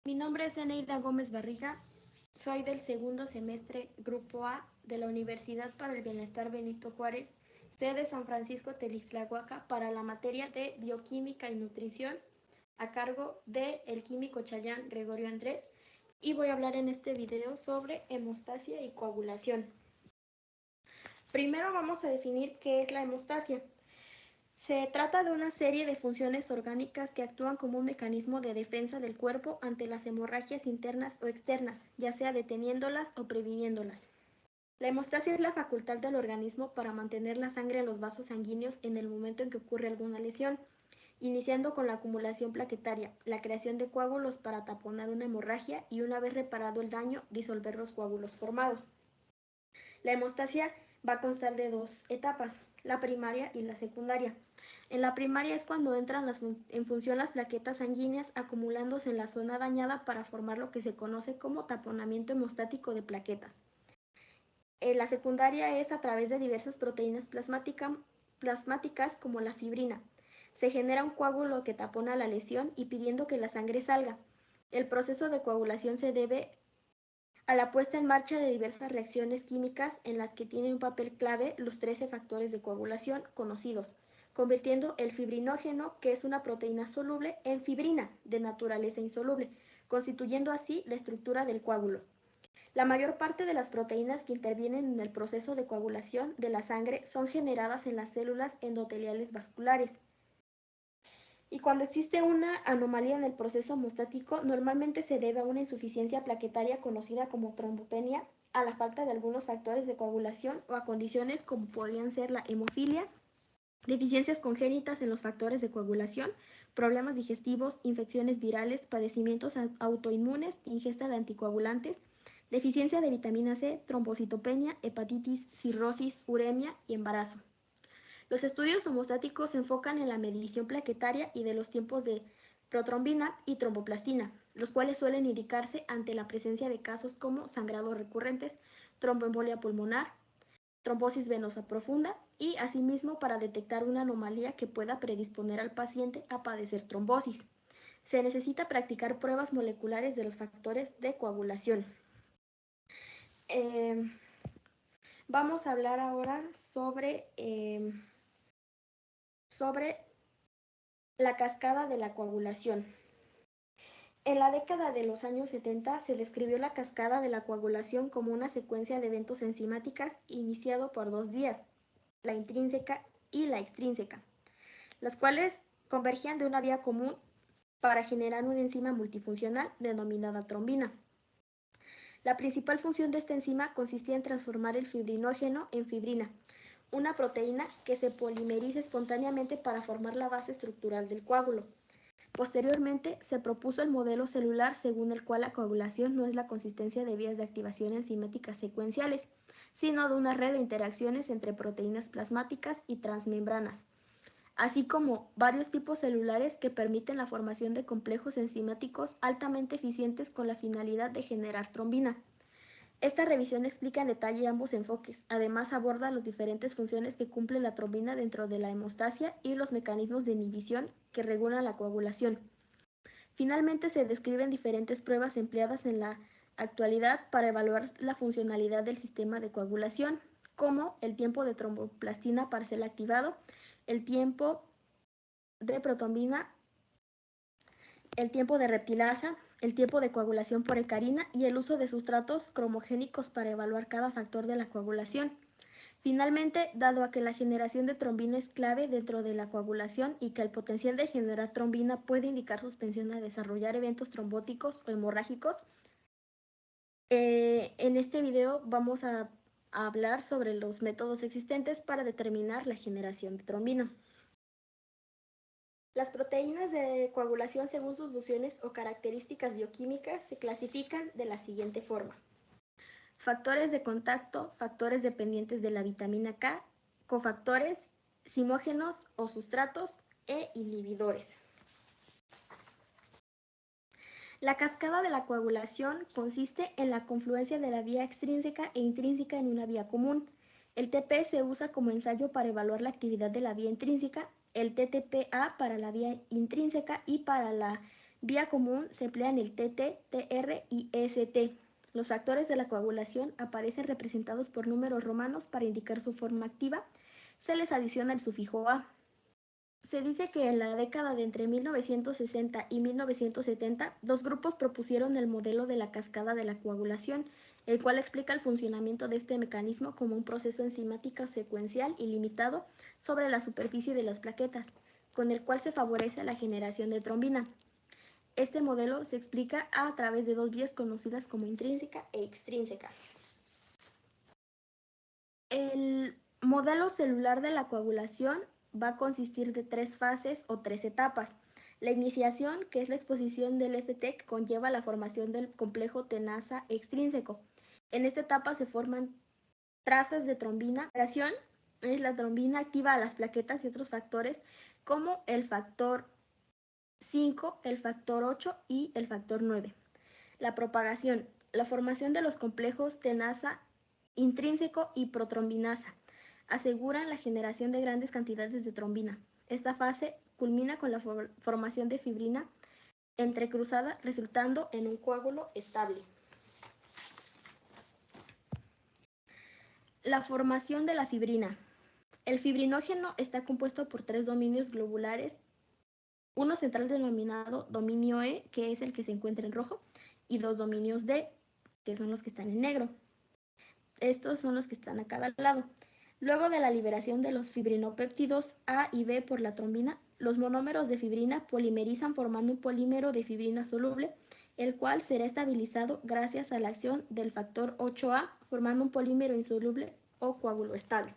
Mi nombre es Eneida Gómez Barriga, soy del segundo semestre Grupo A de la Universidad para el Bienestar Benito Juárez, sede San Francisco Textlahuaca, para la materia de Bioquímica y Nutrición, a cargo del químico Chayán Gregorio Andrés, y voy a hablar en este video sobre hemostasia y coagulación. Primero vamos a definir qué es la hemostasia. Se trata de una serie de funciones orgánicas que actúan como un mecanismo de defensa del cuerpo ante las hemorragias internas o externas, ya sea deteniéndolas o previniéndolas. La hemostasia es la facultad del organismo para mantener la sangre en los vasos sanguíneos en el momento en que ocurre alguna lesión, iniciando con la acumulación plaquetaria, la creación de coágulos para taponar una hemorragia y, una vez reparado el daño, disolver los coágulos formados. La hemostasia va a constar de dos etapas, la primaria y la secundaria. En la primaria es cuando entran en función las plaquetas sanguíneas acumulándose en la zona dañada para formar lo que se conoce como taponamiento hemostático de plaquetas. La secundaria es a través de diversas proteínas plasmáticas como la fibrina. Se genera un coágulo que tapona la lesión y pidiendo que la sangre salga. El proceso de coagulación se debe a la puesta en marcha de diversas reacciones químicas en las que tienen un papel clave los 13 factores de coagulación conocidos, convirtiendo el fibrinógeno, que es una proteína soluble, en fibrina, de naturaleza insoluble, constituyendo así la estructura del coágulo. La mayor parte de las proteínas que intervienen en el proceso de coagulación de la sangre son generadas en las células endoteliales vasculares. Y cuando existe una anomalía en el proceso hemostático, normalmente se debe a una insuficiencia plaquetaria conocida como trombopenia, a la falta de algunos factores de coagulación o a condiciones como podrían ser la hemofilia, deficiencias congénitas en los factores de coagulación, problemas digestivos, infecciones virales, padecimientos autoinmunes, ingesta de anticoagulantes, deficiencia de vitamina C, trombocitopenia, hepatitis, cirrosis, uremia y embarazo. Los estudios hemostáticos se enfocan en la medición plaquetaria y de los tiempos de protrombina y tromboplastina, los cuales suelen indicarse ante la presencia de casos como sangrados recurrentes, tromboembolia pulmonar, trombosis venosa profunda y asimismo para detectar una anomalía que pueda predisponer al paciente a padecer trombosis. Se necesita practicar pruebas moleculares de los factores de coagulación. Vamos a hablar ahora sobre la cascada de la coagulación. En la década de los años 70 se describió la cascada de la coagulación como una secuencia de eventos enzimáticas iniciado por dos vías, la intrínseca y la extrínseca, las cuales convergían de una vía común para generar una enzima multifuncional denominada trombina. La principal función de esta enzima consistía en transformar el fibrinógeno en fibrina, una proteína que se polimeriza espontáneamente para formar la base estructural del coágulo. Posteriormente, se propuso el modelo celular según el cual la coagulación no es la consistencia de vías de activación enzimáticas secuenciales, sino de una red de interacciones entre proteínas plasmáticas y transmembranas, así como varios tipos celulares que permiten la formación de complejos enzimáticos altamente eficientes con la finalidad de generar trombina. Esta revisión explica en detalle ambos enfoques. Además, aborda las diferentes funciones que cumple la trombina dentro de la hemostasia y los mecanismos de inhibición que regulan la coagulación. Finalmente, se describen diferentes pruebas empleadas en la actualidad para evaluar la funcionalidad del sistema de coagulación, como el tiempo de tromboplastina parcial activado, el tiempo de protrombina, el tiempo de reptilasa, el tiempo de coagulación por hecarina y el uso de sustratos cromogénicos para evaluar cada factor de la coagulación. Finalmente, dado a que la generación de trombina es clave dentro de la coagulación y que el potencial de generar trombina puede indicar suspensión a desarrollar eventos trombóticos o hemorrágicos, en este video vamos a hablar sobre los métodos existentes para determinar la generación de trombina. Las proteínas de coagulación, según sus funciones o características bioquímicas, se clasifican de la siguiente forma: factores de contacto, factores dependientes de la vitamina K, cofactores, simógenos o sustratos e inhibidores. La cascada de la coagulación consiste en la confluencia de la vía extrínseca e intrínseca en una vía común. El TP se usa como ensayo para evaluar la actividad de la vía intrínseca, el TTPA para la vía intrínseca y para la Vía común se emplean el TT, TR y ST. Los factores de la coagulación aparecen representados por números romanos para indicar su forma activa. Se les adiciona el sufijo A. Se dice que en la década de entre 1960 y 1970, dos grupos propusieron el modelo de la cascada de la coagulación, el cual explica el funcionamiento de este mecanismo como un proceso enzimático secuencial y limitado sobre la superficie de las plaquetas, con el cual se favorece la generación de trombina. Este modelo se explica a través de dos vías conocidas como intrínseca e extrínseca. El modelo celular de la coagulación va a consistir de tres fases o tres etapas. La iniciación, que es la exposición del FT, conlleva la formación del complejo tenaza extrínseco. En esta etapa se forman trazas de trombina. La acción es la trombina activa a las plaquetas y otros factores como el factor 5, el factor 8 y el factor 9. La propagación, la formación de los complejos tenaza intrínseco y protrombinasa aseguran la generación de grandes cantidades de trombina. Esta fase culmina con la formación de fibrina entrecruzada, resultando en un coágulo estable. La formación de la fibrina. El fibrinógeno está compuesto por tres dominios globulares, uno central denominado dominio E, que es el que se encuentra en rojo, y dos dominios D, que son los que están en negro. Estos son los que están a cada lado. Luego de la liberación de los fibrinopéptidos A y B por la trombina, los monómeros de fibrina polimerizan formando un polímero de fibrina soluble, el cual será estabilizado gracias a la acción del factor 8A, formando un polímero insoluble o coágulo estable.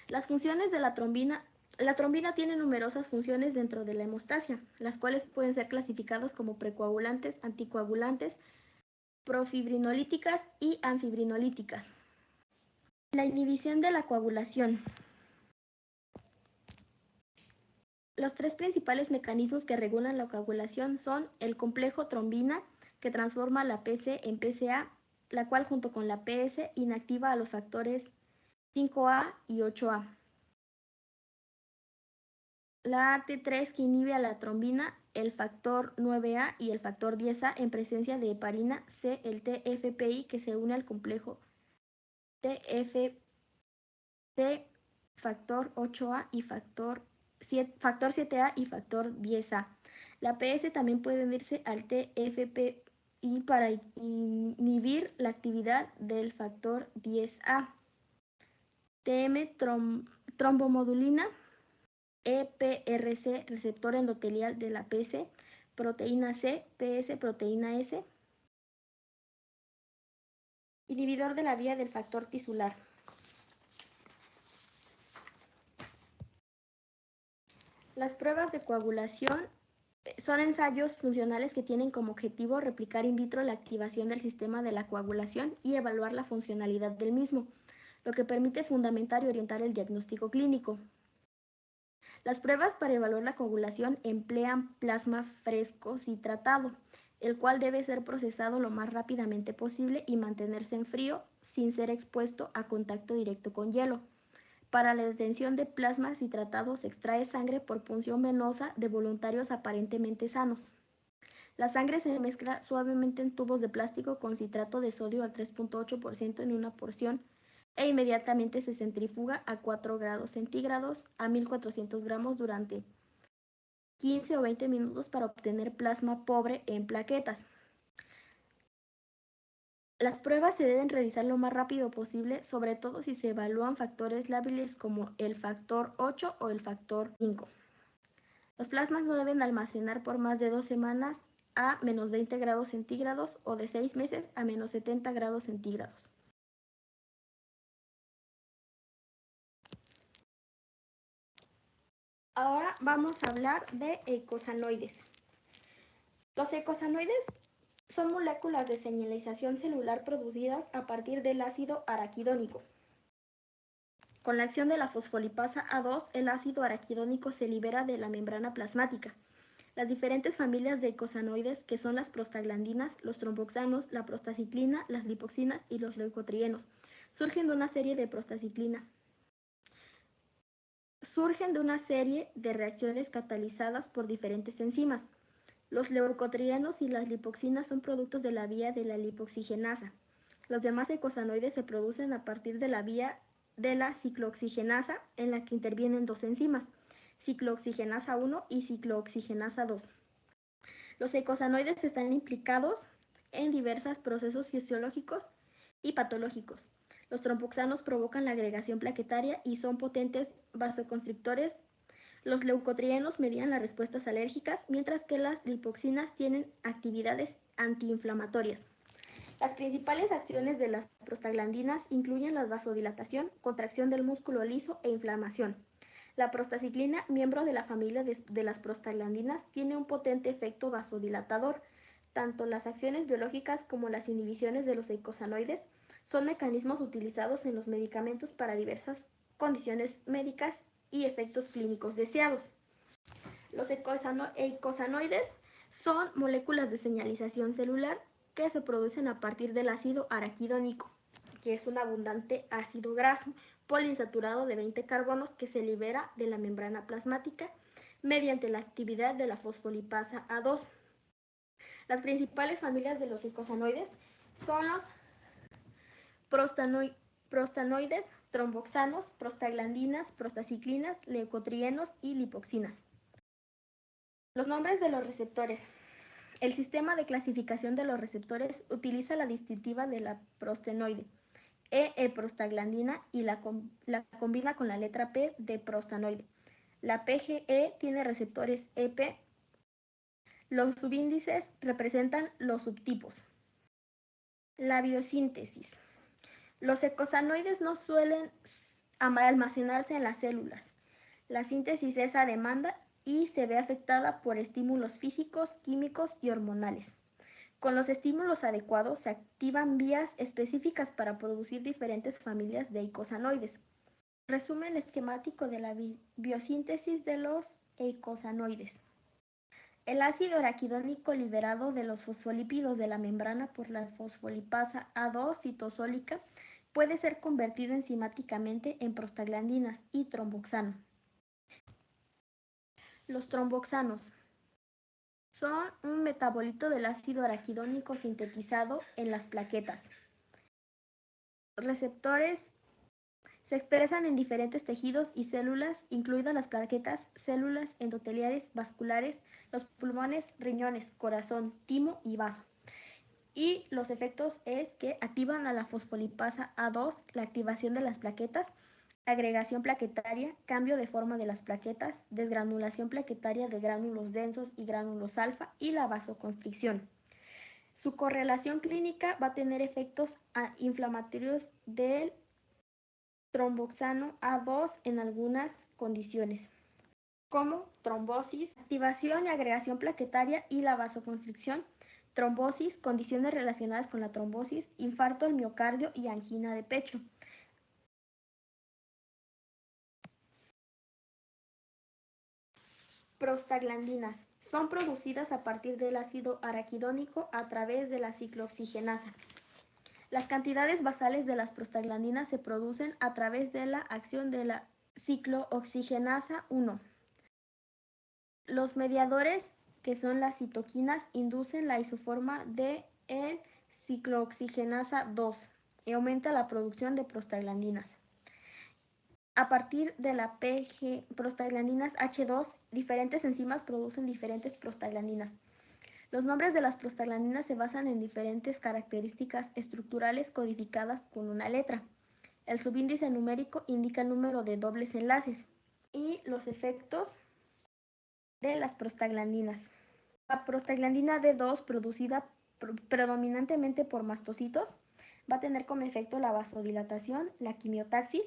Las funciones de la trombina. La trombina tiene numerosas funciones dentro de la hemostasia, las cuales pueden ser clasificadas como precoagulantes, anticoagulantes, profibrinolíticas y anfibrinolíticas. La inhibición de la coagulación. Los tres principales mecanismos que regulan la coagulación son el complejo trombina, que transforma la PC en PCA, la cual junto con la PS inactiva a los factores 5A y 8A. La AT3, que inhibe a la trombina, el factor 9A y el factor 10A en presencia de heparina. C, el TFPI, que se une al complejo TFP, factor 8A y factor 7A y factor 10A. La PS también puede unirse al TFPI para inhibir la actividad del factor 10A. TM, trombomodulina, EPRC, receptor endotelial de la PS, proteína C, PS, proteína S, inhibidor de la vía del factor tisular. Las pruebas de coagulación son ensayos funcionales que tienen como objetivo replicar in vitro la activación del sistema de la coagulación y evaluar la funcionalidad del mismo, lo que permite fundamentar y orientar el diagnóstico clínico. Las pruebas para evaluar la coagulación emplean plasma fresco citratado, el cual debe ser procesado lo más rápidamente posible y mantenerse en frío sin ser expuesto a contacto directo con hielo. Para la detención de plasma citratado se extrae sangre por punción venosa de voluntarios aparentemente sanos. La sangre se mezcla suavemente en tubos de plástico con citrato de sodio al 3.8% en una porción e inmediatamente se centrifuga a 4 grados centígrados a 1400 gramos durante 15 o 20 minutos para obtener plasma pobre en plaquetas. Las pruebas se deben realizar lo más rápido posible, sobre todo si se evalúan factores lábiles como el factor 8 o el factor 5. Los plasmas no deben almacenar por más de 2 semanas a menos 20 grados centígrados o de 6 meses a menos 70 grados centígrados. Ahora vamos a hablar de eicosanoides. Los eicosanoides son moléculas de señalización celular producidas a partir del ácido araquidónico. Con la acción de la fosfolipasa A2, el ácido araquidónico se libera de la membrana plasmática. Las diferentes familias de eicosanoides, que son las prostaglandinas, los tromboxanos, la prostaciclina, las lipoxinas y los leucotrienos, surgen de una serie de prostaciclina. surgen de una serie de reacciones catalizadas por diferentes enzimas. Los leucotrienos y las lipoxinas son productos de la vía de la lipoxigenasa. Los demás eicosanoides se producen a partir de la vía de la ciclooxigenasa, en la que intervienen dos enzimas, ciclooxigenasa 1 y ciclooxigenasa 2. Los eicosanoides están implicados en diversos procesos fisiológicos y patológicos. Los tromboxanos provocan la agregación plaquetaria y son potentes vasoconstrictores. Los leucotrienos median las respuestas alérgicas, mientras que las lipoxinas tienen actividades antiinflamatorias. Las principales acciones de las prostaglandinas incluyen la vasodilatación, contracción del músculo liso e inflamación. La prostaciclina, miembro de la familia de las prostaglandinas, tiene un potente efecto vasodilatador. Tanto las acciones biológicas como las inhibiciones de los eicosanoides son mecanismos utilizados en los medicamentos para diversas condiciones médicas y efectos clínicos deseados. Los eicosanoides son moléculas de señalización celular que se producen a partir del ácido araquidónico, que es un abundante ácido graso poliinsaturado de 20 carbonos que se libera de la membrana plasmática mediante la actividad de la fosfolipasa A2. Las principales familias de los eicosanoides son los prostanoides, tromboxanos, prostaglandinas, prostaciclinas, leucotrienos y lipoxinas. Los nombres de los receptores. El sistema de clasificación de los receptores utiliza la distintiva de la prostenoide, prostaglandina, y la combina con la letra P de prostanoide. La PGE tiene receptores EP. Los subíndices representan los subtipos. La biosíntesis. Los eicosanoides no suelen almacenarse en las células. La síntesis es a demanda y se ve afectada por estímulos físicos, químicos y hormonales. Con los estímulos adecuados se activan vías específicas para producir diferentes familias de eicosanoides. Resumen esquemático de la biosíntesis de los eicosanoides. El ácido araquidónico liberado de los fosfolípidos de la membrana por la fosfolipasa A2 citosólica puede ser convertido enzimáticamente en prostaglandinas y tromboxano. Los tromboxanos son un metabolito del ácido araquidónico sintetizado en las plaquetas. Receptores se expresan en diferentes tejidos y células, incluidas las plaquetas, células endoteliales, vasculares, los pulmones, riñones, corazón, timo y vaso. Y los efectos es que activan a la fosfolipasa A2, la activación de las plaquetas, agregación plaquetaria, cambio de forma de las plaquetas, desgranulación plaquetaria de gránulos densos y gránulos alfa y la vasoconstricción. Su correlación clínica va a tener efectos inflamatorios del tromboxano A2 en algunas condiciones, como trombosis, activación y agregación plaquetaria y la vasoconstricción, trombosis, condiciones relacionadas con la trombosis, infarto del miocardio y angina de pecho. Prostaglandinas son producidas a partir del ácido araquidónico a través de la ciclooxigenasa. Las cantidades basales de las prostaglandinas se producen a través de la acción de la ciclooxigenasa 1. Los mediadores, que son las citoquinas, inducen la isoforma de ciclooxigenasa 2 y aumenta la producción de prostaglandinas. A partir de la prostaglandinas H2, diferentes enzimas producen diferentes prostaglandinas. Los nombres de las prostaglandinas se basan en diferentes características estructurales codificadas con una letra. El subíndice numérico indica el número de dobles enlaces y los efectos de las prostaglandinas. La prostaglandina D2, producida predominantemente por mastocitos, va a tener como efecto la vasodilatación, la quimiotaxis.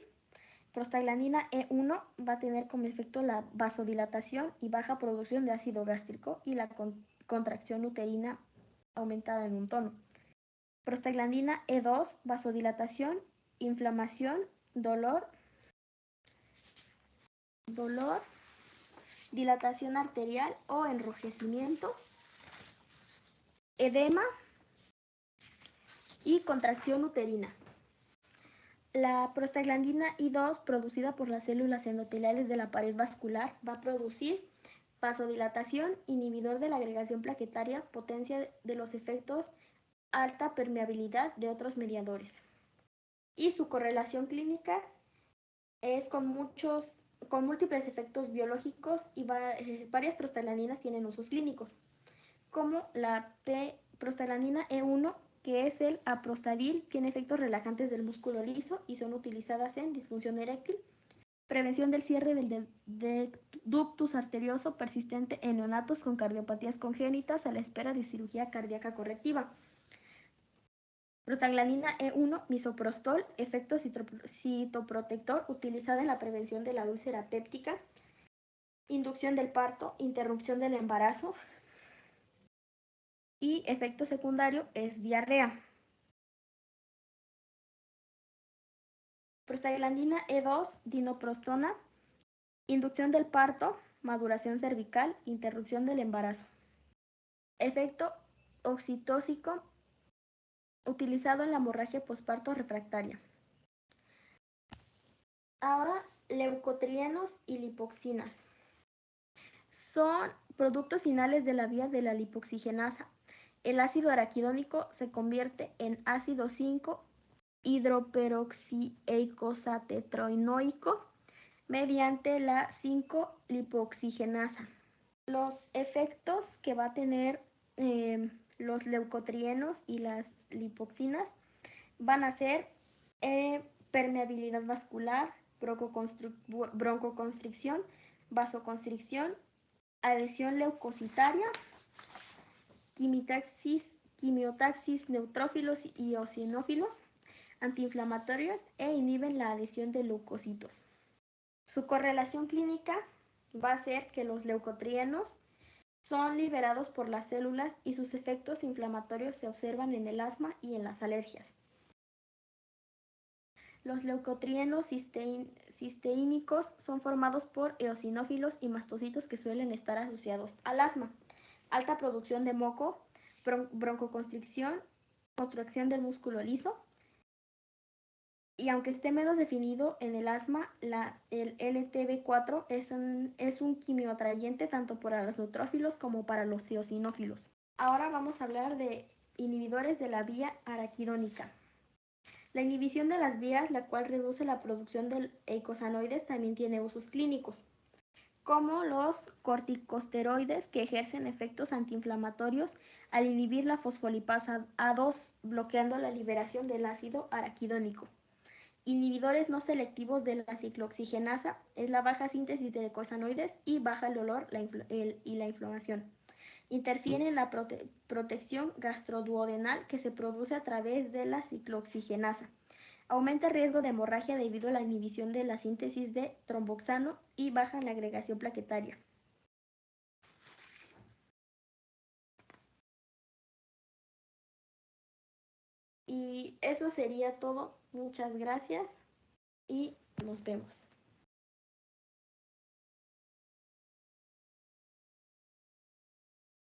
Prostaglandina E1 va a tener como efecto la vasodilatación y baja producción de ácido gástrico y la contracción uterina aumentada en un tono. Prostaglandina E2, vasodilatación, inflamación, dolor, dilatación arterial o enrojecimiento, edema y contracción uterina. La prostaglandina I2, producida por las células endoteliales de la pared vascular, va a producir vasodilatación, inhibidor de la agregación plaquetaria, potencia de los efectos, alta permeabilidad de otros mediadores. Y su correlación clínica es con múltiples efectos biológicos y varias prostaglandinas tienen usos clínicos, como la prostaglandina E1, que es el aprostadil, tiene efectos relajantes del músculo liso y son utilizadas en disfunción eréctil, prevención del cierre del ductus arterioso persistente en neonatos con cardiopatías congénitas a la espera de cirugía cardíaca correctiva. Prostaglandina E1, misoprostol, efecto citoprotector, utilizada en la prevención de la úlcera péptica, inducción del parto, interrupción del embarazo, y efecto secundario es diarrea. Prostaglandina E2, dinoprostona, inducción del parto, maduración cervical, interrupción del embarazo. Efecto oxitóxico, utilizado en la hemorragia posparto refractaria. Ahora, leucotrienos y lipoxinas. Son productos finales de la vía de la lipoxigenasa. El ácido araquidónico se convierte en ácido 5-hidroperoxieicosapentaenoico mediante la 5-lipoxigenasa. Los efectos que va a tener los leucotrienos y las lipoxinas van a ser permeabilidad vascular, broncoconstricción, vasoconstricción, adhesión leucocitaria, quimiotaxis neutrófilos y eosinófilos, antiinflamatorios e inhiben la adhesión de leucocitos. Su correlación clínica va a ser que los leucotrienos son liberados por las células y sus efectos inflamatorios se observan en el asma y en las alergias. Los leucotrienos cisteínicos son formados por eosinófilos y mastocitos que suelen estar asociados al asma. Alta producción de moco, broncoconstricción, contracción del músculo liso. Y aunque esté menos definido en el asma, el LTB4 es un quimioatrayente tanto para los neutrófilos como para los eosinófilos. Ahora vamos a hablar de inhibidores de la vía araquidónica. La inhibición de las vías, la cual reduce la producción de eicosanoides, también tiene usos clínicos, como los corticosteroides, que ejercen efectos antiinflamatorios al inhibir la fosfolipasa A2, bloqueando la liberación del ácido araquidónico. Inhibidores no selectivos de la ciclooxigenasa, es la baja síntesis de eicosanoides y baja el dolor y la inflamación. Interfiere en la protección gastroduodenal que se produce a través de la ciclooxigenasa. Aumenta el riesgo de hemorragia debido a la inhibición de la síntesis de tromboxano y baja la agregación plaquetaria. Y eso sería todo. Muchas gracias y nos vemos.